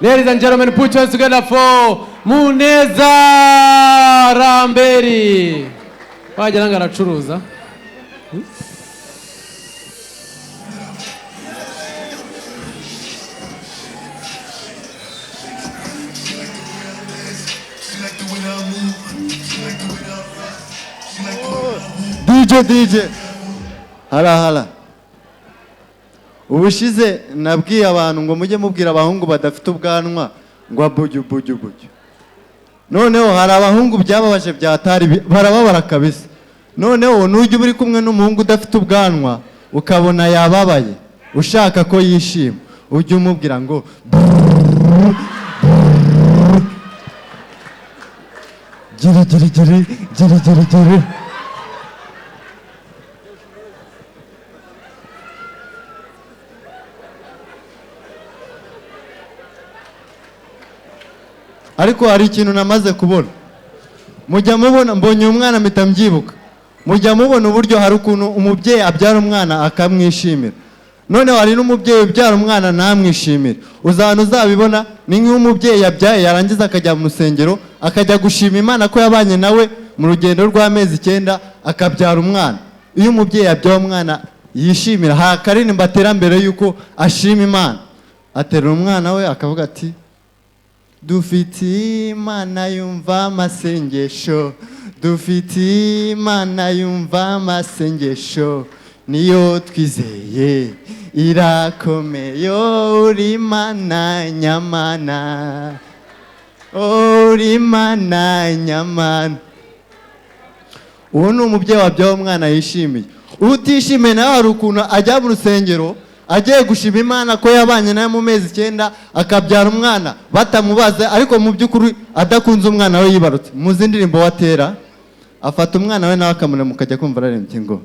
Ladies and gentlemen, put your hands together for Muneza Lambert. Wagira ngo aracuruza. DJ hala ubushize nabwiye abantu ngo mujye mubwira abahungu badafite ubwanwa ngo abujubuju. Noneho hari abahungu byababaje byatari barababara kabisa. Noneho nujye uri kumwe n'umuhungu udafite ubwanwa ukabona yababaye ushaka ko yishima ujye umubwira ngo giri. Ariko hari ikintu namaze kubona. Mujya mubona mbonye umwana mpita mbyibuka. Mujya mubona uburyo hari ukuntu umubyeyi abyara umwana akamwishimira. Noneho hari n'umubyeyi ubyara umwana ntamwishimira. Uzabibona ni nk'umubyeyi yabyaye yarangiza akajya mu rusengero akajya gushima Imana ko yabanye nawe mu rugendo rw'amezi 9 akabyara umwana. Iyo umubyeyi yabyaye umwana yishimira hakaririmba atera mbere yuko ashima Imana. Atera umwana we akavuga ati dufite Imana yumva amasengesho, dufite Imana yumva amasengesho, niyo twizeye irakomeye, uri Imana nyamana, uri Imana nyamana. Uwo ni umubyeyi wabyaye umwana yishimiye. Utishimiye nawe hari ukuntu ajya mu rusengero agiye gushima Imana ko yabanye nawe mu mezi 9 akabyara umwana batamubaza, ariko mu by'ukuri adakunze umwana we yibarutse. Muzi indirimbo watera afata umwana we nawe akamuna mukajya kumva ararembye ngo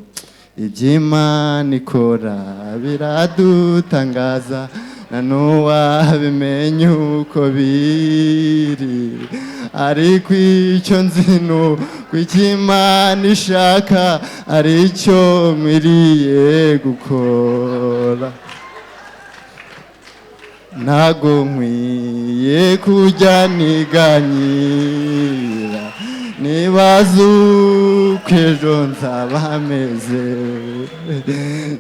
iby'Imana ikora biradutangaza na nuwabimenye uko biri, ariko icyo nzino kw'Imana ishaka aricyo mwiriye gukora. Ntago nkwiye kujya niganyira nibaza uko ejo nzaba meze,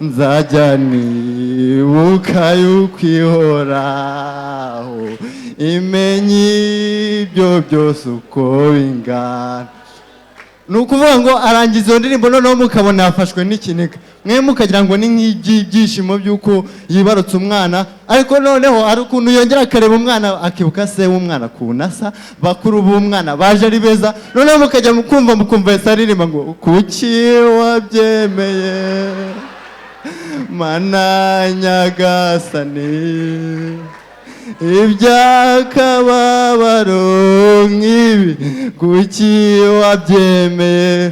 nzajya nibuka yuko ihoraho imenye ibyo byose uko bingana. Nukuvuga ngo arangiza iyo ndirimbo noneho mukabona yafashwe n'ikiniga, mwe mukagira ngo ni nk'ibyishimo by'uko yibarutse umwana, ariko noneho ari ukuntu yongera akareba umwana akibuka se w'umwana kunasa bakuru b'umwana baje ari beza. Noneho mukajya mukumva yesa aririmba ngo kuki wabyemeye Mana nyagasani, iby'akababaro nk'ibi kuki wabyemeye.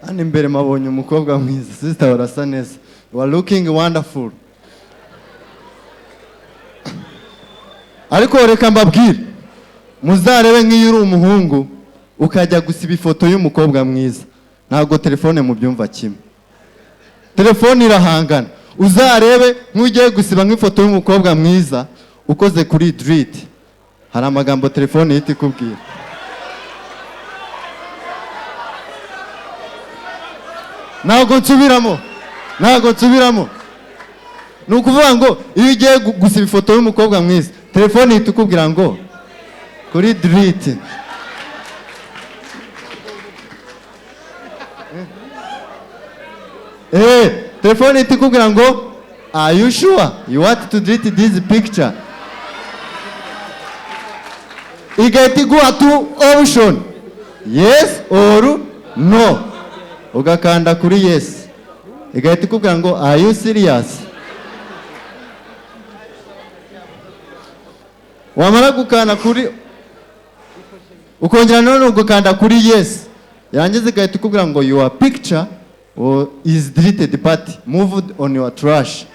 Hano imbere mabonye umukobwa mwiza, sister urasa neza, you are looking wonderful. Ariko reka mbabwire, muzarebe nk'iyo uri umuhungu ukajya gusiba ifoto y'umukobwa mwiza, ntabwo telefone mubyumva kimwe. Telefone irahangana. Uzarebe nk'ugiye gusiba nk'ifoto y'umukobwa mwiza ukoze kuri delete, hari amagambo telefone ihita ikubwira. Ntago nsubiramo. Nukuvuga ngo iyo ugiye gusiba ifoto y'umukobwa mwiza telefone ihita ikubwira ngo kuri delete. Telefone ihita ikubwira ngo are you sure you want to delete this picture? Igahita iguha two option, yes or no. Ugakanda kuri yes, igahita ikubwira ngo are you serious? Wamara gukanda kuri ukongera none ugakanda kuri yes, yarangiza igahita ikubwira ngo your picture is deleted but moved on your trash.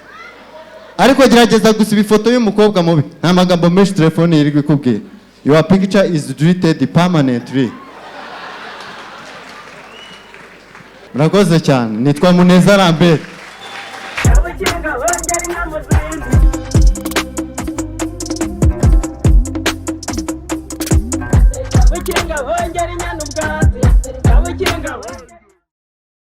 Ariko gerageza gusiba ifoto y'umukobwa mubi, nta magambo menshi telefone iri gukubwira. Your picture is deleted permanently. Murakoze cyane. Nitwa Muneza Lambert. gahongera inyana